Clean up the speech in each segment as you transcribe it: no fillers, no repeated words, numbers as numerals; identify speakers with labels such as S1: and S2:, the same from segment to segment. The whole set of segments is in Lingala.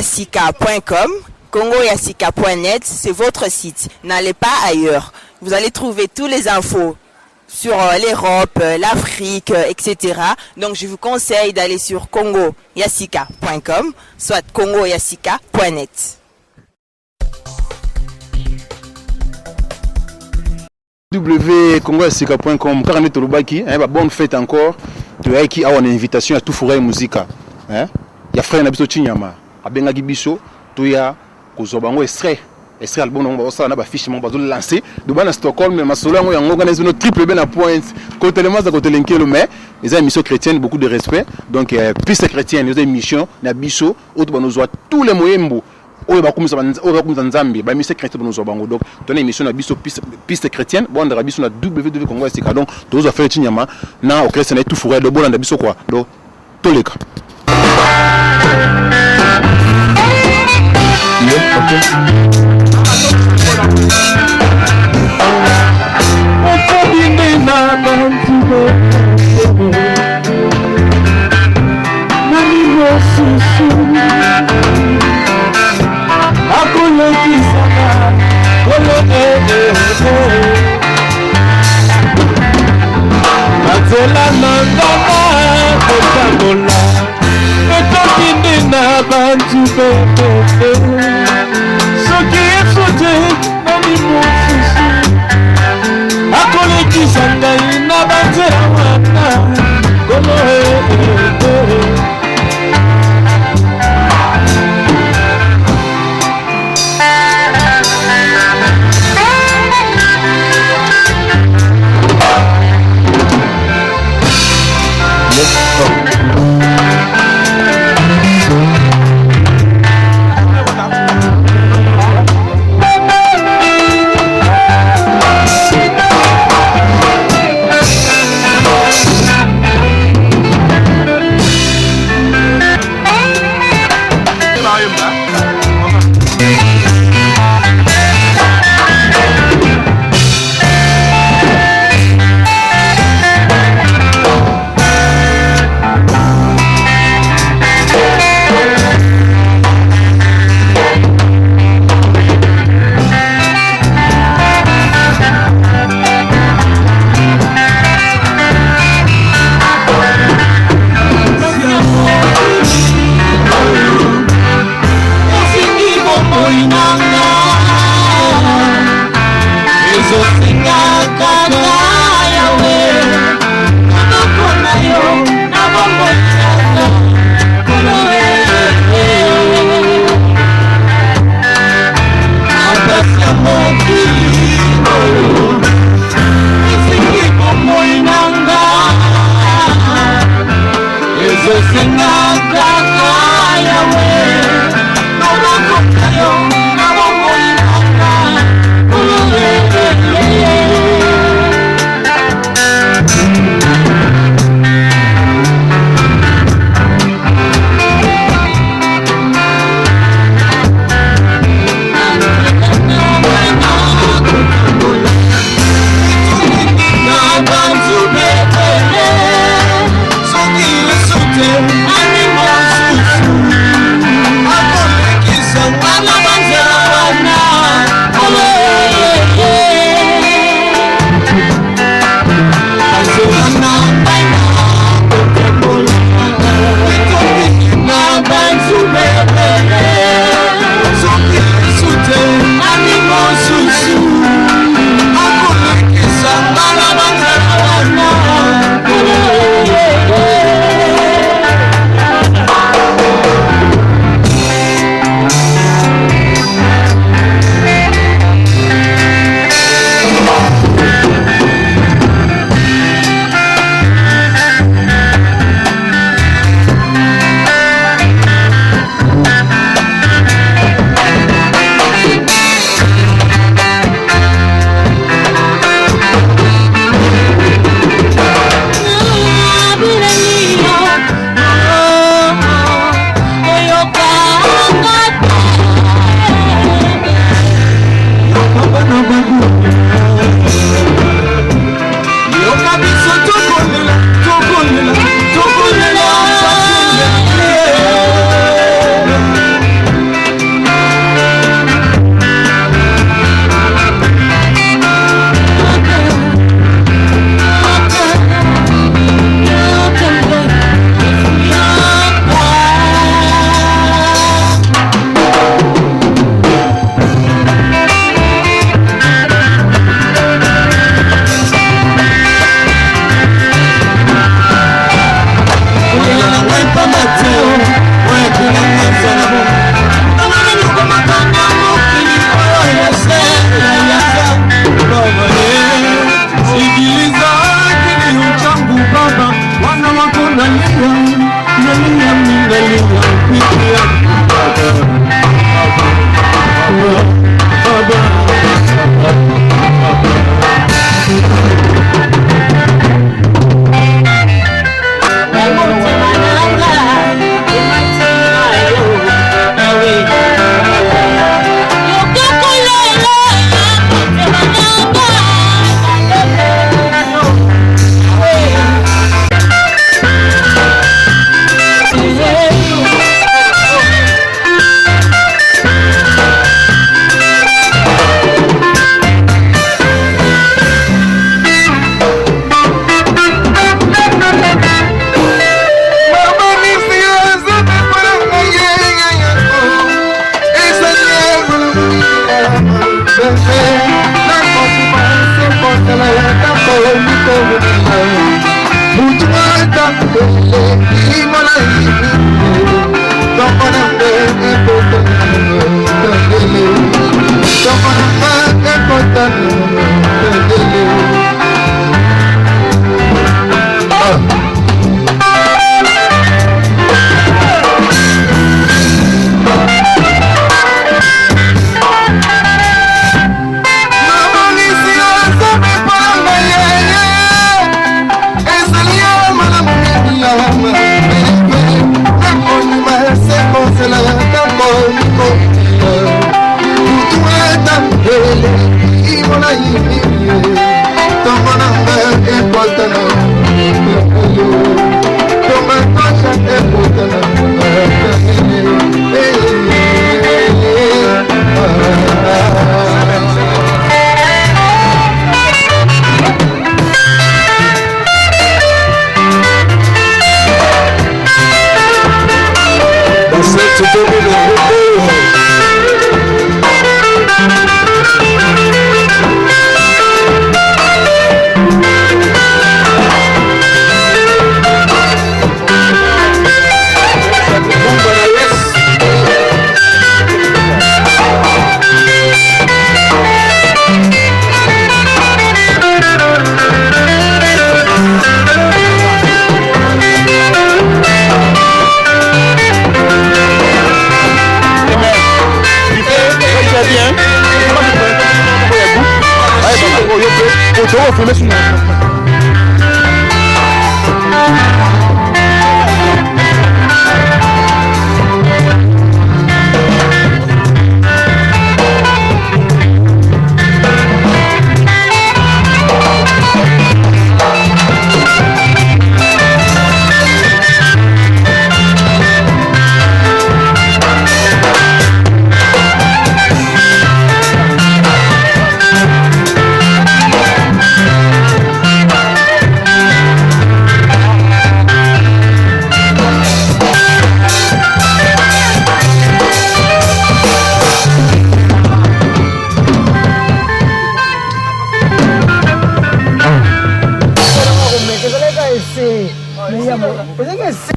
S1: congoyassika.com, congoyassika.net, c'est votre site. N'allez pas ailleurs. Vous allez trouver toutes les infos sur l'Europe, l'Afrique, etc. Donc je vous conseille d'aller sur congoyassika.com, soit congoyassika.net.
S2: www.congoyassika.com, car bonne fête encore. Tu as qui a une invitation à tout fourrer musique. Il y a frère Nabiso Chinyama, à Bengagi Biso, tu as Kozobango extrait album on va na ba fiche mon bazo lancer de bana Stockholm mais masolo yango yango organise une triple ben à point côté le mas à côté l'enquête mais les émissions chrétiennes beaucoup de respect donc piste chrétienne les émissions na biso auto nous tous les moyens oyo bakumisa nzambe ba mission chrétienne nous bango donc ton émission na biso piste chrétienne bon na biso na www.congoyassika donc tous a fait Chinyama na au chrétien tout fourré de bon na biso quoi donc toleka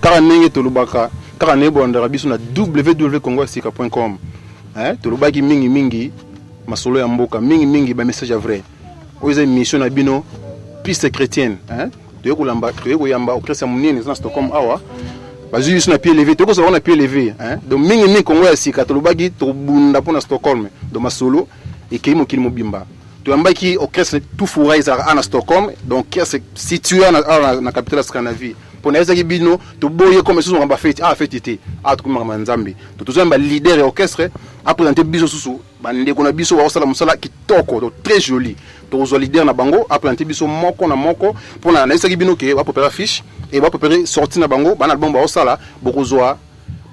S2: Kaka nenge tolubaka kaka nebondaka biso na www.congosika.com tolubaki mingi masolo ya mboka mingi ba message vrai oyo mission na bino piste chrétienne toyeko yamba okresa munene na Stockholm awa bazui biso na pied levé toyeko sa na pied levé donc mingi Congo ya sika tolubaki tobunda pona Stockholm donc masolo ekei mokili mobimba toyambaki okresa tout fouraise à Stockholm donc c'est situé na capitale Scandinavie pour les équipes bino to boye comme ça on va fête été tout comme nzambe to zamba leader et orchestre a présenté biso susu bande ko na biso wa sala musala kitoko donc très joli to zo leader na bango a présenté biso moko na moko pour na équipe bino ke va préparer affiche et va préparer sortie na bango ban album ba sala boko zoa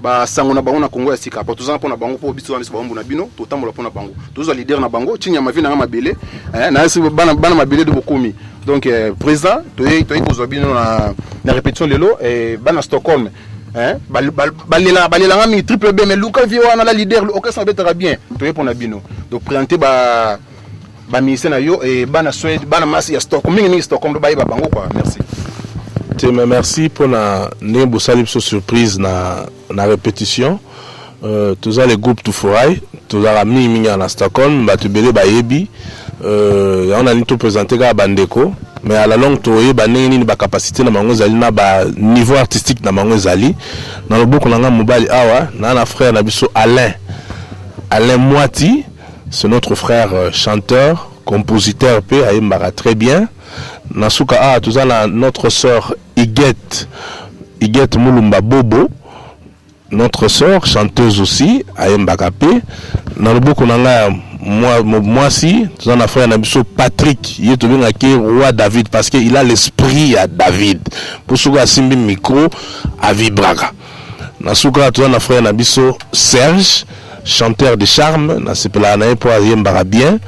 S2: ba sango na bango na Congo ya sika pour tous pour na bango pour biso na bango na bino to tambola pour na bango to zo leader na bango tinya mavi na mabele na esi bana mabele de bokomi donc président toyei kozwa bino na répétition lelo et bana Stockholm balelanga mingi triple B mais luka vi wana la leader orchestre betera bien toyei pona bino donc présenter ba ministère na yo et bana Suède bana masi ya Stockholm mingi Stockholm do bayiba bango quoi merci.
S3: Merci pour la nembo salipso surprise na répétition. Tous les groupes tout foray, tous les amis na Stockholm, batubele bayebi. On a tout présenté à Bandeko, mais à la longue toye baneni ba capacité na mango zali na ba niveau artistique na mango zali. Na loboko na nga mobali awa na frère na biso Alain Moiti, c'est notre frère chanteur, compositeur pe ayembara très bien. Nasuka tout ça notre sœur Iguette Mulumba Bobo, notre sœur chanteuse aussi ayembaka pe. Na loboko na nga moi si tout ça frère na biso Patrick yetobengaki roi David parce que il a l'esprit à David pour souga simbi micro à vibraga. Nasuka tout ça frère na biso Serge, chanteur de charme na sepela na pour ayembara bien.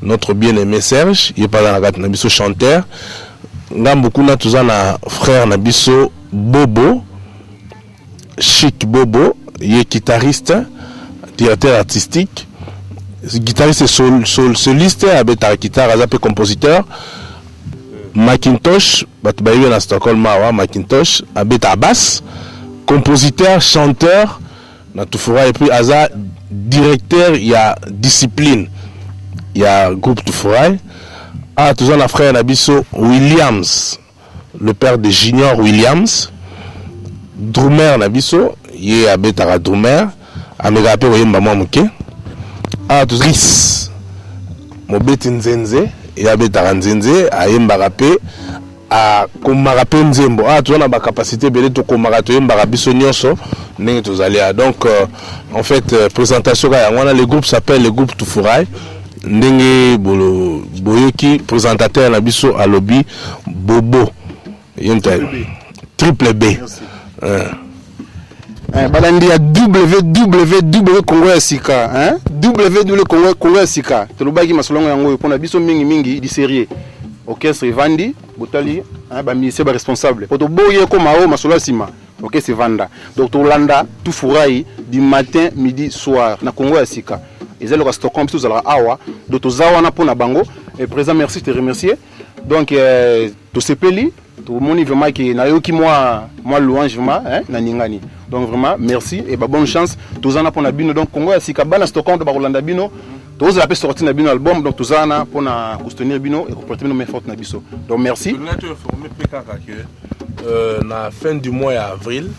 S3: Notre bien-aimé Serge, il est pas dans la gâte Nabiso chanteur. Ngambo kuna tuzana frère Nabiso Bobo, Chic Bobo, il est guitariste, directeur artistique, guitariste et soliste avec ta guitare, azapé compositeur. Macintosh bato bayebi na Stockholm awa Macintosh abeta basse, compositeur, chanteur na Tufurahi, et puis aza directeur ya discipline ya groupe Tufurahi. Toujours na frère Nabiso Williams, le père de Junior Williams, drummer Nabiso, yé abetara drummer, amega pe oyemba mwa muke. Toujours Chris, mobeti nzenze, et abetara nzenze, ayemba pe a komara pe nzembo. Toujours na ba capacité belé to komara to yemba biso nyonso ndenge tozalia. Donc en fait présentation ya wana, le groupe s'appelle le groupe Tufurahi. Ndenge boyoki présentateur na biso alobi Bobo triple B.
S2: Balandi ya www Congo ya sika, hein? www Congo ya sika. Tolobaki masolongo yango pona biso mingi di série. Orchestre Vandi, Botali, hein, ba ministère ba responsable. Poto boye ko mao masolo sima. OK, c'est Vanda. Donc Tolanda Tufurahi du matin, midi, soir na Congo ya sika. Ils ont le Stockholm tous à la awa de tous awana pour na bango et présent merci te remercier donc tout ce peli tout mon niveau qui na yoki moi louange vraiment hein na ningani donc vraiment merci et bonne chance tous ana pour na bino donc Congo ya sika bana Stockholm de Rolanda bino tous la peut sortir na bino album donc tous ana pour na soutenir bino et porter bino main forte na biso donc merci
S3: nous avons informé PKK que na fin du mois avril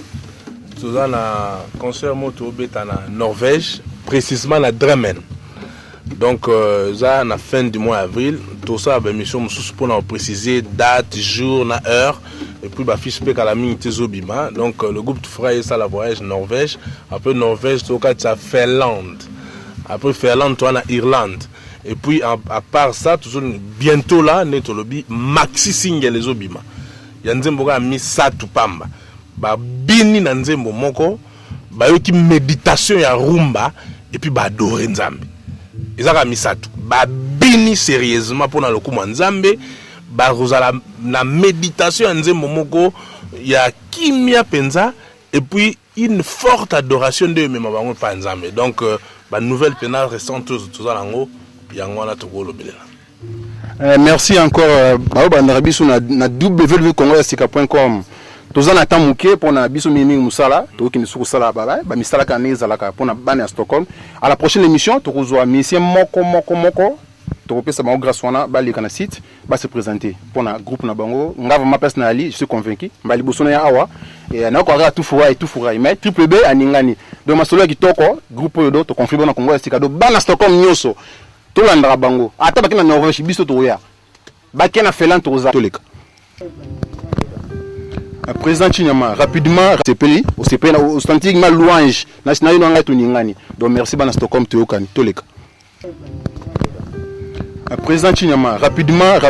S3: tous ana concert moto beta na Norvège, précisément à Drammen. Donc, ça, à la fin du mois d'avril, tout ça, ben, mission pour préciser date, jour, heure, et puis, bah, fiche à la minute Zobima. Donc, le groupe Tufurahi, ça, la voyage Norvège. Après Norvège, tout cas, ça Finlande. Après Finlande, toi, en Irlande. Et puis, à part ça, toujours, bientôt là, net lobby, maxi single les Zobima. Yanzembo a mis ça tout pamba. Bah, bini nanzembo moko, bah, yoki méditation ya rumba, et puis, bah, adorer Nzambe. Ezaka misatu ba bini sérieusement pour na lokuma nzambe ba rozala na méditation nzembo moko ya kimia penza et puis une forte adoration de mema bango pa nzambe donc ba nouvelle pénale récente tous alango yango na tokolo belela.
S2: Merci encore ba ndarabiso na www.congolesika.com. Tous en attendant muke pour na biso mimi musala to ki misuku sala baba ba misala kaneza la pour na bana à Stockholm. À la prochaine émission to kozwa mission moko to pesa ma grâce wana ba li kana site ba se présenter pour na groupe na bango ngava ma personnalité je suis convaincu mbali bosona ya awa et na ko ra Tufurahi mais triple B aningani donc masolo ki toko groupe yodo to confirmer na Congo ya sika do bana Stockholm nyoso to landra bango ata ba kina Norvège biso to ya ba kena Finlande to za toleka. Président Chinyama, rapidement, c'est authentiquement louange. National Nanga Tuningani. Donc merci bana Stockholm Théokani. Toleka. Président Chinyama, rapidement,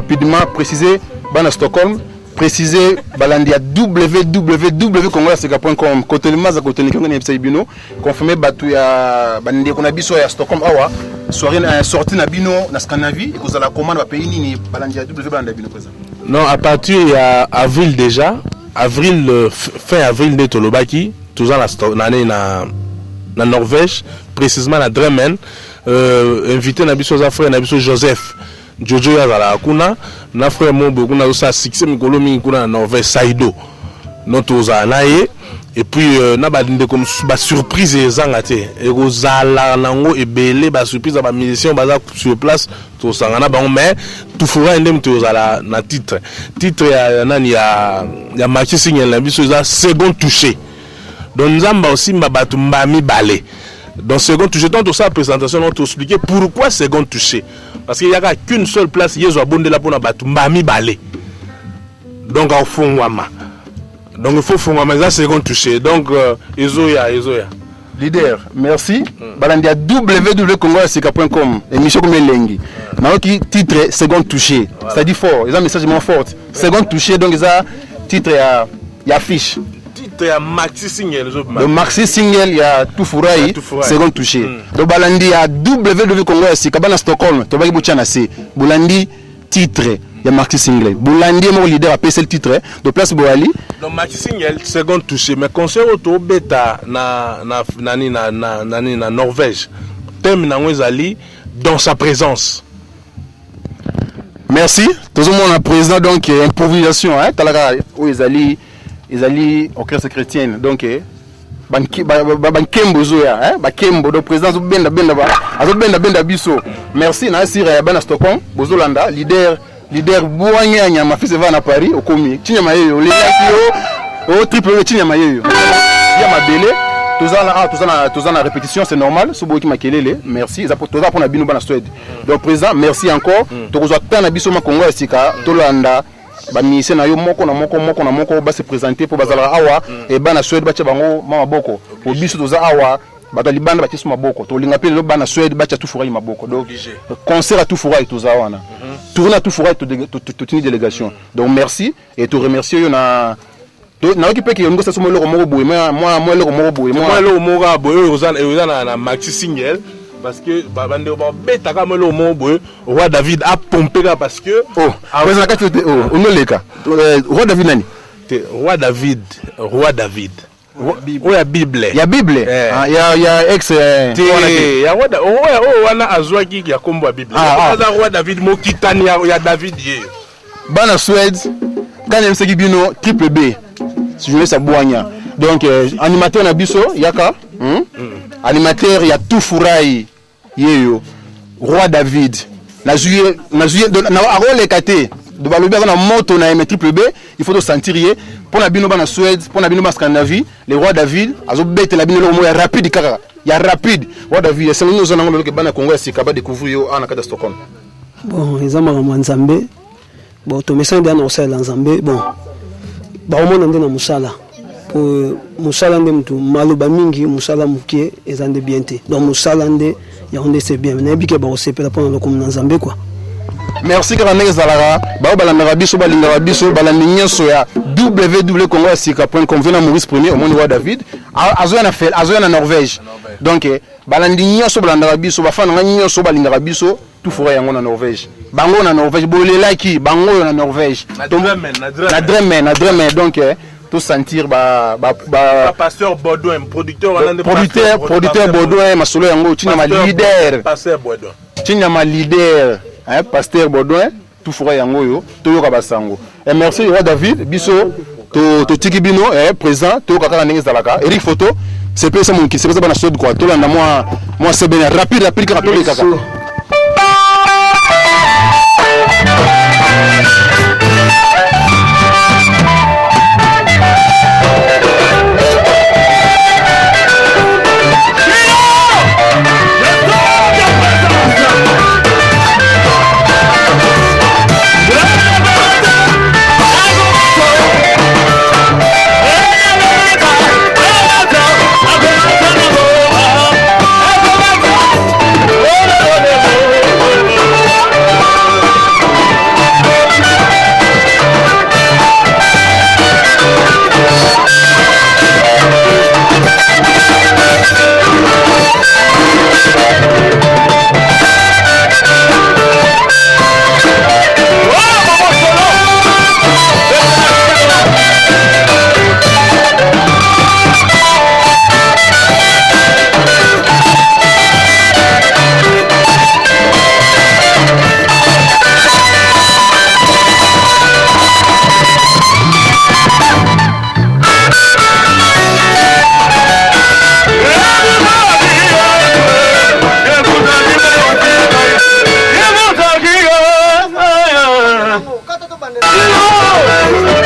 S2: préciser bana Stockholm, préciser balandia www.congolesika.com. Côté le maza côté le kongoni ebino, confirmer batu ya balandia kona biso ya Stockholm awa. Soirée sortie na bino na Scandinavie et que la commande va payer ni balandia www bino présent.
S3: Non, à partir de avril déjà. Fin avril de Tolobaki, toujours na Norvège, précisément à Drammen, invité Nabiso frère Nabiso Joseph Jojo Yazala Kuna, na frère mon beaucoup na sa succès mikolo mi kuna na Norvège Saido. Notre nae et puis na ba ndé comme ba surprise ezangate et kozala nango ebele ba surprise ba musicien baza sur place to sangana ba mais Tufurahi ndem to zala na titre ya nani ya Maxi Single na biso za second touché donc nzamba aussi mbatu mbami balé donc second touché tant tout ça présentation on t'expliquer pourquoi second touché parce qu'il y a qu'une seule place yezo abonde là pour na batu mbami balé donc au fond wama. Donc il faut faire un second touché. Donc Ezoya.
S2: Leader, merci. Balandia www.congolesika.com. Émission comme Lengi. Maintenant qui titre second touché. C'est-à-dire fort. Ils ont un message fort. Second touché donc ils ont titre il y a fiche.
S3: Titre il y a Maxi Single.
S2: Le Maxi Single il y a Tufurahi second touché. Donc Balandia www.congolesika bana Stockholm. To ba kibuchana se. Bulandi titre il y a Maxi Single. Boulandi mon leader a passé le titre de place Boali.
S3: Donc Maxi Single second touché mais concert auto beta na Norvège. Thème na ngwezali dans sa présence.
S2: Merci. Tout le monde a président donc improvisation hein talaka où ils allaient orchestre chrétienne donc bankembo zoya hein bakembo do président zo benda biso. Merci na sira bana Stockholm bozolanda leader buanya nyama fils va na Paris okomi chinyama yeyo lelaki o triple chinyama yeyo ya mabele tozana répétition c'est normal sobo ki makelele merci za pour na bino bana Suède donc président merci encore tokozwa tana biso ma Congo esika tolanda ba mise na yo moko ba se présenter pour bazala awa et bana Suède ba bango mama boko pour biso toza awa batali banda ba tisu maboko to linga pe le bana Suède ba tout furayi maboko donc concert à tout furayi toza wana tourner à tout furayi toute une délégation donc merci et te remercier yo na na okipe ki ngo saso mo le moko boye moi le moko boye moi
S3: le moko boye ozana na maxi single parce que bande ba betaka mo le moko boye roi David a pompé là parce que
S2: après ça on le cas roi David nani
S3: roi David ya Bible
S2: ya ex
S3: ya wana azwaki ya kombo ya Bible aza roi David mo kitani ya David ye
S2: bana Suède quand même c'est bino triple B si je veux ça boigna donc animateur na biso yaka animateur ya tout furayi yeyo roi David na juillet na arole kate de balobi na moto na triple B il faut to sentir pour na bino bana Suède pour na bino ba Scandinavie le roi David azo bete la bino le rapide kaka ya rapide roi David c'est nous on ngolo ke bana Congo esika ba découvrir yo ana kata Stockholm
S4: bon ezama ma Nzambe bon to message bien au sel Nzambe bon ba omona ndena musala pour musala ndem tu maluba mingi musala mukie ezande bienté donc musala nde ya onde c'est bien na bike ba osepela pona lo comme Nzambe quoi.
S2: Merci kana ndenge zalaka ba balanga biso balinga biso balandi nyeso ya www.congoasika.com vena Maurice Premier au monde roi David azoya na Norvège donc balandi nyeso balanda biso bafana nyeso balinga biso tout fera yango na Norvège bango na Norvège bolelaki bango na Norvège na Dremen donc tout sentir
S3: pasteur Baudouin producteur
S2: Baudouin masolo yango tina ma leader
S3: pasteur Baudouin
S2: tina ma leader hein pasteur Baudouin tout fera yango yo to yoka basango et merci roi David biso to tikibino présent to kaka ndenge zalaka Eric photo c'est pas ça mon qui c'est pas na sud quoi to landa moi c'est bien rapide kaka to kaka
S5: No!